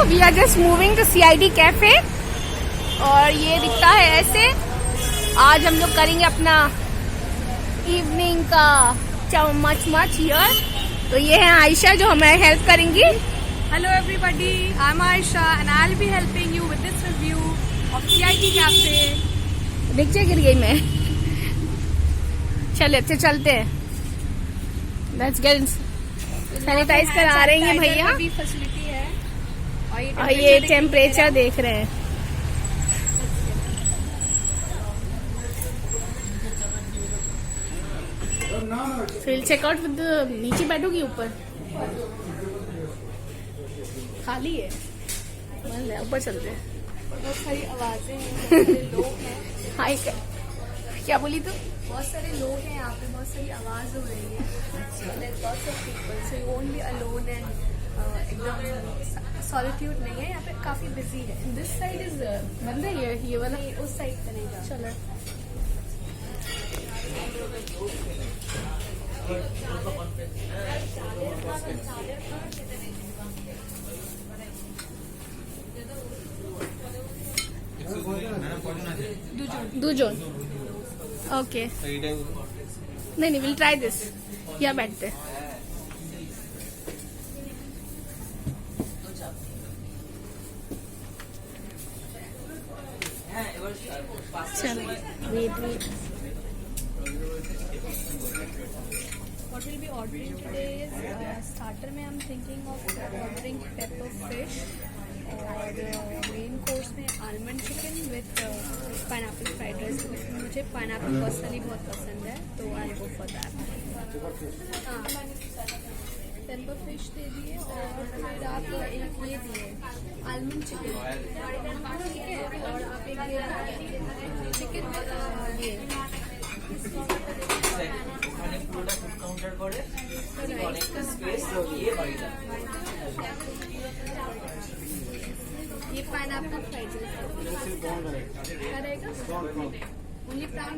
We are just moving to CID cafe और ये दिखता है ऐसे। आज हम लोग करेंगे अपना इवनिंग का मच हियर। तो ये है आयशा जो हमें हेल्प करेंगी। Hello everybody, I'm Aisha and I'll be helping you with this review of CID Cafe. नीचे गिर गई मैं। चले अच्छे चलते हैं। लेट्स गेट सैनिटाइज करा रहे हैं भैया भी फैसिलिटी है और ये टेम्परेचर देख रहे हैं। फिर चेकआउट विद नीचे बैठोगी ऊपर खाली है ऊपर चलते हैं। बहुत सारी आवाजें हैं, बहुत सारे लोग हैं। हाय क्या बोली तू? बहुत सारे लोग हैं यहाँ पे, बहुत सारी आवाज हो रही है। There's lots of people, so you won't be alone and एकदम सॉलिट्यूड नहीं है। यहाँ पे काफी बिजी है। दिस साइड इज बंद है ये वाला। उस साइड पे नहीं जा। चलो दूजोन ओके। नहीं विल ट्राई दिस। यहाँ बैठते चलो wait What we'll be ordering today is starter में I'm thinking of ordering pepper fish और main course में almond chicken with pineapple fried rice। मुझे pineapple personally बहुत पसंद है तो I'll go for that। हाँ pepper fish दे दिए और फिर आप एक ये दिए almond chicken ठीक है। और आप एक चिकन ये ये pineapple fried rice only brown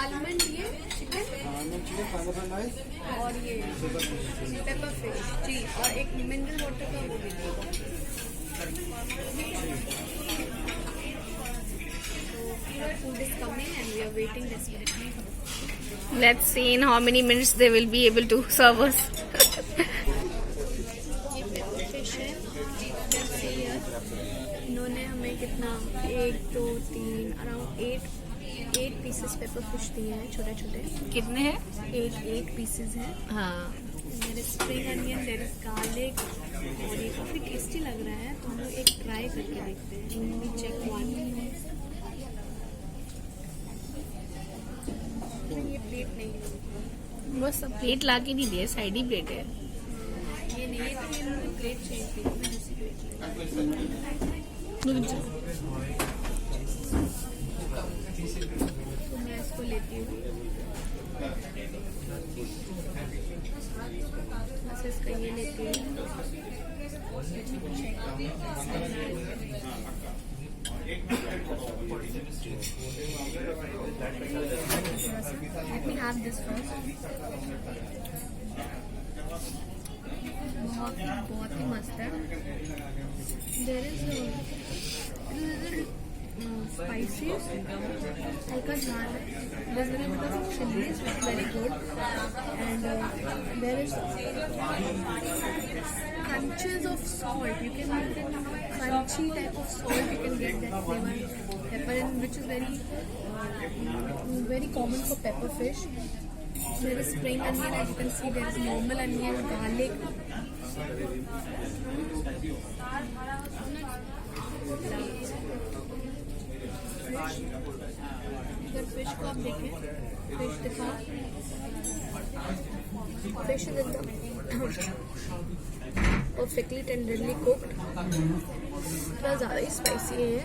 almond ये चिकन और ये पेपर फिश जी और एक मिनरल वाटर का वो दीजिए। Food is coming and we are waiting desperately. Let's see in how many minutes they will be able to serve us. ये paper fish है। जैसे इन्होंने हमें कितना 1 2 3 अराउंड 8 पीसेस पेपर फिश दिए हैं छोटे छोटे। कितने हैं? 8 पीसेस हैं। हाँ there is spring onion, there is garlic और ये काफी टेस्टी लग रहा है। तो हम लोग एक ट्राई करके देखते हैं। We check one. ये प्लेट नहीं है, वो सब प्लेट ला के नहीं दिए, साइड ही प्लेट है। ये नहीं है तो ये मुझे प्लेट चाहिए थी। मैं दूसरी प्लेट तो मैं इसको लेती हूँ। बस इसका ये लेती हूँ। Let me have this first. बहुत ही मस्त है। There is a little spicy, हल्का झाल है। There's a little bit of chilies, which is very good. And there is crunches of salt. You can crunchy type of salt. You can get that flavor pepper, which is very common for pepper fish. There is spring onion, as you can see. There is normal onion, garlic. अगर fish को आप देखें, fish दिखा, fish is एकदम perfectly tenderly cooked. थोड़ा ज़्यादा ही spicy है।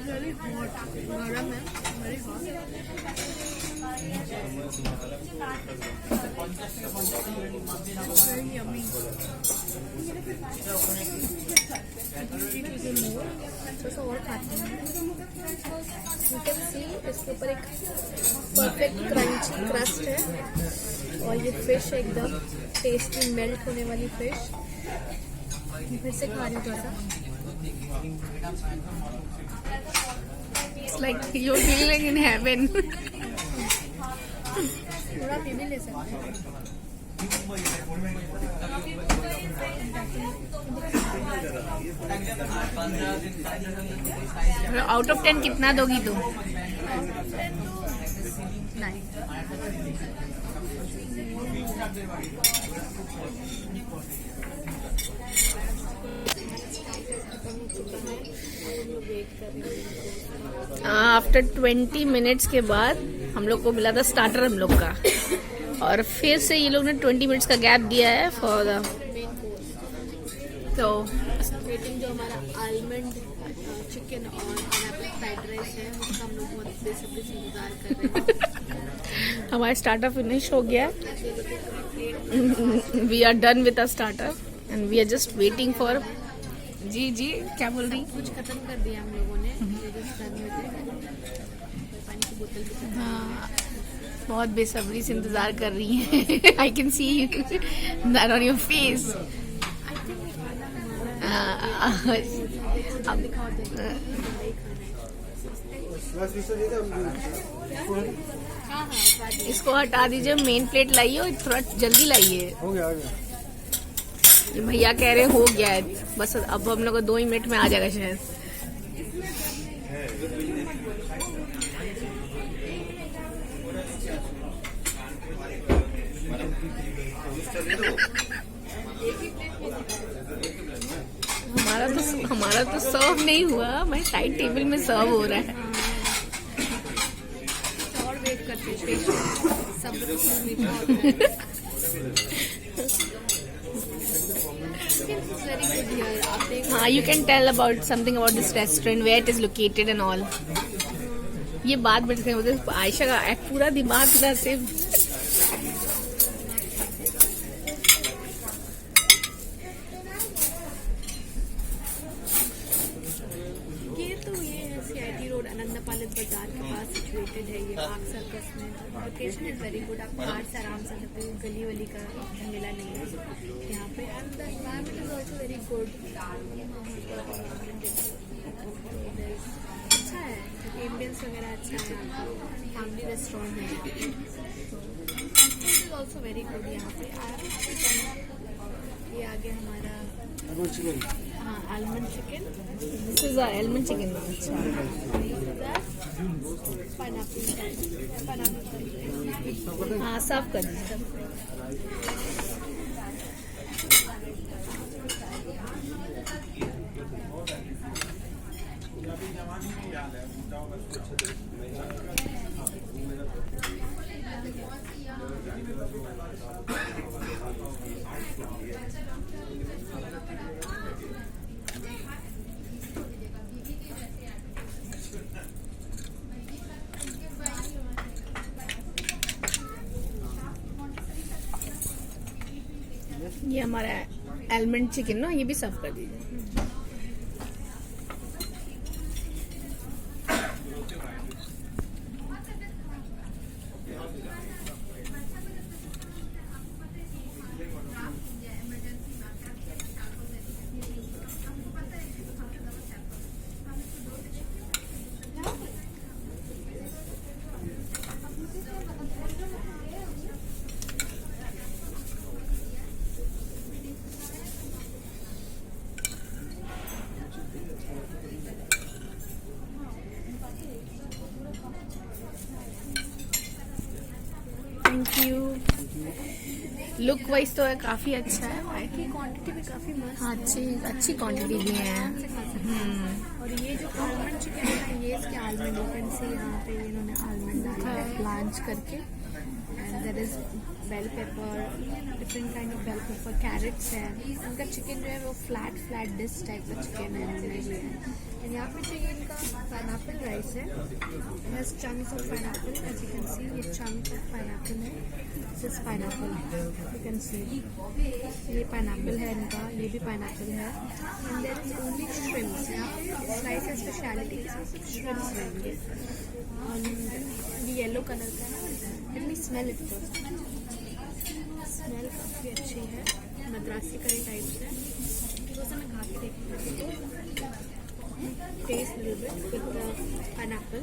Very hot, गरम है, very hot. Very yummy. थोड़ा और खाते हैं. You can see इसके ऊपर एक परफेक्ट क्रंची क्रस्ट है और ये फिश एकदम टेस्टी मेल्ट होने वाली फिश. फिर से खा रही हूँ थोड़ा सा. It's like you're feeling in heaven. थोड़ा भी ले सकते हैं. आउट ऑफ 10 कितना दोगी तुम? 9. आफ्टर 20 मिनट्स के बाद हम लोग को मिला था स्टार्टर हम लोग का, और फिर से ये लोग ने 20 मिनट्स का गैप दिया है फॉर द तो वेटिंग. जो हमारा आलमंड चिकन और पाइनएप्पल फ्राइड राइस है उसका हम लोग बहुत बेसब्री से इंतजार कर रहे हैं. हमारा स्टार्टर फिनिश हो गया. We are done with a starter and we are just waiting for. जी जी क्या बोल रही? कुछ खत्म कर दिया हम लोगों ने. पानी की बोतल भी खत्म. हाँ, बहुत बेसब्री से इंतजार कर रही हैं. I can see that on your face. इसको हटा दीजिए. मेन प्लेट लाइए, थोड़ा जल्दी लाइए. हो गया ये भैया कह रहे हो गया है, बस अब हम लोग को 2 ही मिनट में आ जाएगा शायद. हमारा तो सर्व नहीं हुआ. मैं साइड टेबल में सर्व हो रहा है. और वेट करते हैं. सब लोग मीठा होता है. Very good here. आप देख. हाँ, you can tell about something about this restaurant, where it is located and all. ये बात बच गई. आयशा का पूरा दिमाग इधर से. ये है CIT रोड आनंद पालित बाजार के पास सिचुएटेड है. ये पार्क सर्कस में. Location is very good. आप बाहर से आराम से सकते हो. गली वली का झमेला नहीं है यहाँ पे. And the environment is also very good. अच्छा है. एम्बियंस वगैरह अच्छा है. फैमिली रेस्टोरेंट है. Food is also very good यहाँ पे. ये आगे हमारा हाँ almond chicken. This is almond chicken. अच्छा. पाइनएप्पल. हाँ, सर्व कर दीजिए. ये हमारा आलमंड चिकन ना, ये भी सर्व कर दीजिए. Thank you. लुक वाइज तो काफी अच्छा है. की क्वांटिटी भी काफी मस्त. हाँ, अच्छी क्वांटिटी भी है. और ये जो आलमंड चिकन है ये इसके आलमंड यू कैन सी यहाँ पे इन्होंने आलमंड डाला है ब्लांच करके. And there is bell pepper, different kind of bell pepper, carrots है। इनका चिकन जो है वो फ्लैट डिश टाइप का चिकन है इन्होंने लिया है। एंड यहाँ पे चाहिए इनका पाइनएप्पल राइस है। Has chunks of pineapple, as you can see ये चंक ऑफ पाइनएप्पल है। This pineapple you can see, ये पाइनएप्पल है इनका, ये भी पाइनएप्पल है। And there is only shrimps. यहाँ पे स्लाइस है स्पेशलिटी के साथ सिर्फ श्रिम्प्स रहेंगे। और ये येलो कलर का है। Let me smell it first. Smell काफ़ी अच्छी है, मद्रासी करी टाइप से। थोड़ा सा मैं खा के देखती हूँ। Taste little bit with pineapple.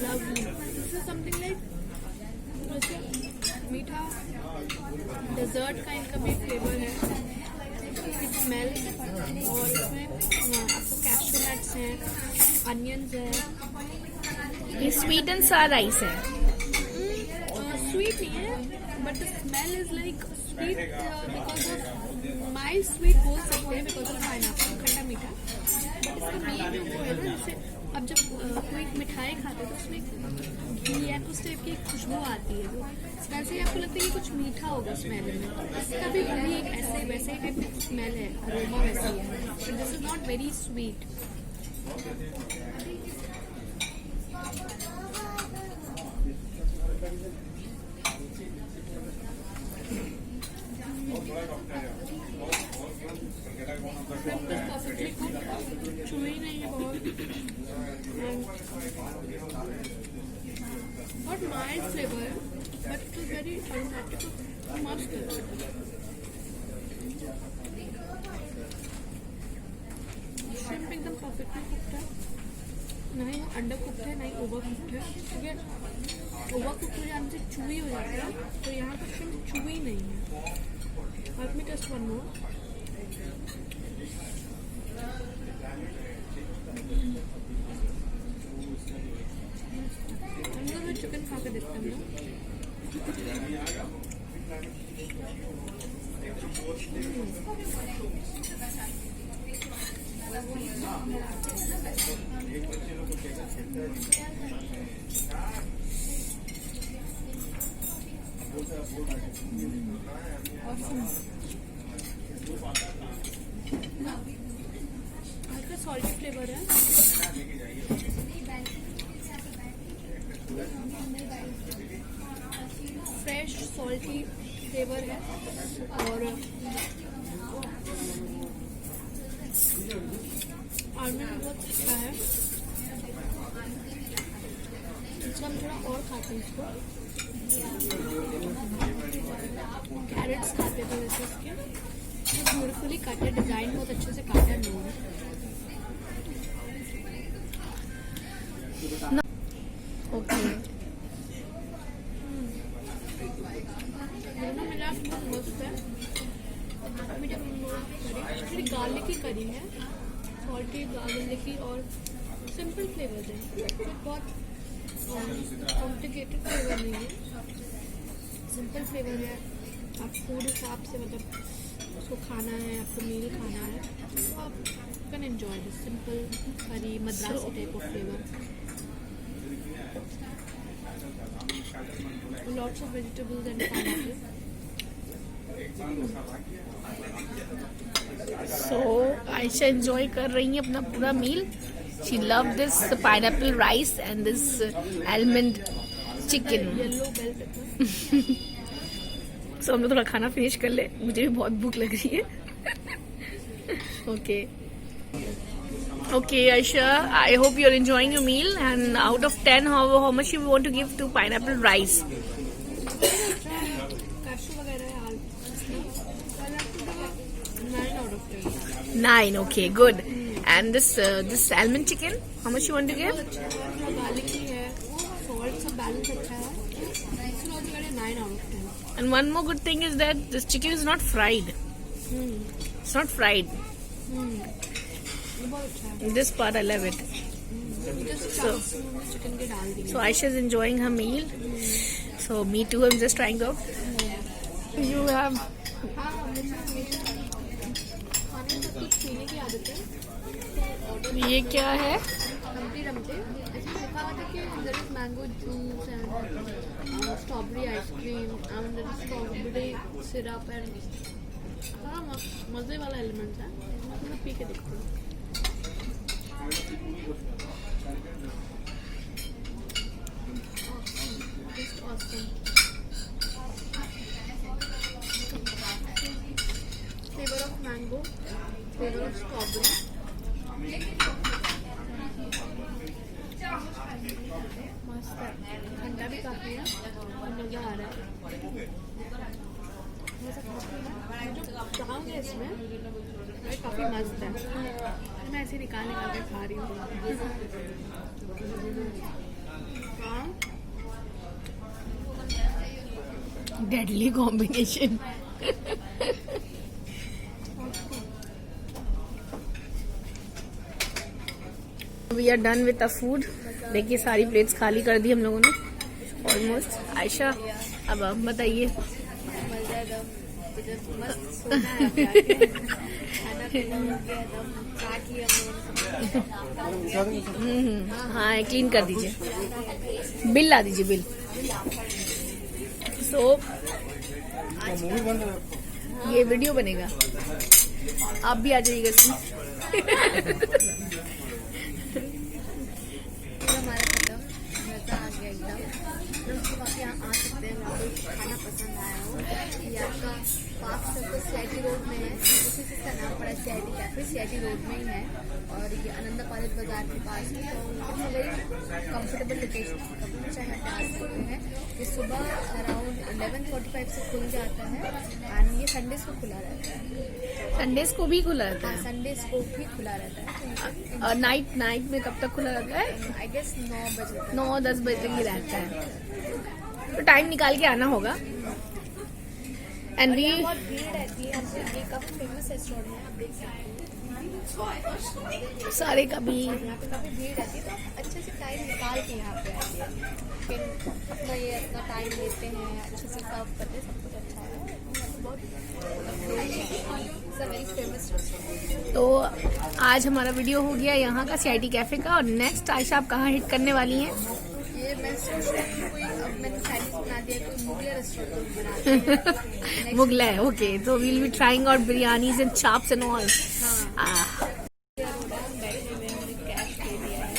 Lovely. This is something like मीठा डेजर्ट का इनका भी फ्लेवर है। स्मेल और इसमें आपको कैशू नट्स हैं, अनियंस है। ये स्वीट एंड सार राइस है। स्वीट नहीं है, but the smell is like sweet because of mild sweet बोल सकते हैं बिकॉज ऑफ पाइनएप्पल, खट्टा मीठा। बट इसका मेन जो वो है ना, जैसे अब जब कोई मिठाई खाते हैं तो उसमें घी या उस टाइप की एक खुशबू आती है, जो स्मेल से आपको लगता है कि कुछ मीठा होगा स्मेल में। इसका भी वही एक ऐसे वैसे ही टाइप की स्मेल है, अरोमा वैसी है, but this is not very sweet. चुई नहीं है बहुत, बहुत माइल्ड फ्लेवर है, but it is very aromatic, मस्त है। श्रिम्प एकदम परफेक्टली कुक्ड है, ना ही अंडर कुक्ड है ना ही ओवर कुक्ड है। क्योंकि ओवर कुक्ड हो जाने से चुई हो जाती है, तो यहाँ पर श्रिम्प चुई नहीं है। Let me test one more. हम लोग भी चिकन खा के देखते हैं ना। हल्का सॉल्टी फ्लेवर है, फ्रेश सॉल्टी फ्लेवर है। और आलमंड बहुत अच्छा है, इसको हम थोड़ा और खाते हैं। इसको कैरेट्स खाते थे वैसे इसके, ब्यूटीफुली काटे, डिजाइन बहुत अच्छे से काटा नहीं है। ओके, दोनों मिला बहुत मस्त है। अभी जब एक्चुअली गार्लिक की करी है, सॉल्टी गार्लिक और सिंपल फ्लेवर है, बहुत कॉम्प्लिकेटेड फ्लेवर नहीं है, सिंपल फ्लेवर है। आप फूड हिसाब से मतलब उसको खाना है, आपको मील खाना है, तो आप can enjoy this simple curry Madrasi type of flavour. Lots of vegetables and pineapple. So Ayesha enjoy कर रही है अपना पूरा meal. She love this pineapple rice and this almond chicken. Yellow bell pepper. So हम लोग थोड़ा खाना फिनिश कर ले, मुझे भी बहुत भूख लग रही है। Okay okay Aisha, I hope you're enjoying your meal, and out of 10 how much you want to give to pineapple rice? Cashew वगैरह है, 9 out of 10। 9, okay, good. And this almond chicken, how much you want to give? Garlicky है, salt सब balance अच्छा है, इसलिए 9 out of 10। And one more good thing is that this chicken is not fried. It's not fried. बहुत अच्छा है। This part I love it. Chicken के डाल दिए। So Aisha is enjoying her meal. So me too. I'm just trying out. You have हाँ मुझे हमेशा खाने में कुछ पीने की आदत है, तो ऑर्डर ये क्या है? रमते रमते इसमें लिखा हुआ था कि there is mango juice and strawberry ice cream and there is strawberry syrup and हाँ मज़े वाला एलिमेंट है। मैं पी के देखती हूँ। Just awesome. Flavor of mango, flavor of strawberry. मस्त है, ठंडा भी काफी है, मजा आ रहा है। जो चाव है इसमें वो काफी मस्त है। मैं ऐसे निकाल के खा रही हूँ। हाँ deadly combination. We are done with the food. देखिए सारी प्लेट्स खाली कर दी हम लोगों ने ऑलमोस्ट। आयशा अब आप बताइए। मजा एकदम मस्त सोना है, खाना पीना हो गया एकदम, चाट लिया हम लोगों ने। हाँ क्लीन कर दीजिए, बिल ला दीजिए बिल। सो ये वीडियो बनेगा, आप भी आ जाइएगा इसमें। हमारा खत्म, मजा आ गया एकदम। तो आप यहाँ आ सकते हैं, आपको खाना पसंद आया हो। ये आपका पार्क सर्कल CIT रोड में है, उसी चीज़ का नाम पड़ा CIT कैफे, CIT रोड में ही है। और ये आनंदा कॉलेज बाजार के पास है, तो वेरी कंफर्टेबल लोकेशन, कभी चाहे आप आ सकते हैं। ये सुबह अराउंड 11:45 से खुल जाता है एंड ये संडेज को खुला रहता है। संडेज को भी खुला रहता हाँ है संडेज को भी खुला रहता है। और नाइट में कब तक खुला रहता है? आई गेस 9 बजे तक। 9-10 बजे तक ही रहता है, तो टाइम निकाल के आना होगा। एंड वी बहुत भीड़ रहती है, ये काफी फेमस रेस्टोरेंट है, आप देख सकते हैं। सारे का भी यहाँ पे काफी भीड़ रहती है, तो आप अच्छे से टाइम निकाल के यहाँ पे आइए। फिर अपना ये अपना टाइम लेते हैं, अच्छे से सर्व करते हैं, सब कुछ अच्छा है। बहुत वेरी फेमस रेस्टोरेंट। तो आज हमारा वीडियो हो गया यहाँ का CIT कैफे का। और नेक्स्ट आयशा आप कहाँ हिट करने वाली हैं? ये मैं सोच रही हूँ कोई, अब मैंने चाइनीज बना दिया, कोई मुगलिया रेस्टोरेंट बनाते हैं। मुगला है, ओके। तो we'll be trying out biryanis and chops and all. बैठे हुए हमने कैश ले लिया है,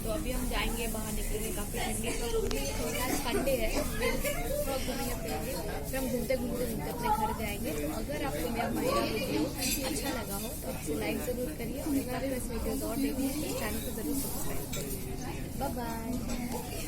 तो अभी हम जाएंगे बाहर निकलेंगे, काफी ठंडी तो आज संडे है, थोड़ा घूमेंगे फिरेंगे, फिर हम घूमते घूमते अपने घर जाएंगे। तो अगर आपको मेरा वीडियो अच्छा लगा हो तो आप लाइक जरूर करिए, और अगर वैसे वीडियोज और देखिए तो चैनल को जरूर सब्सक्राइब करिए। Bye bye.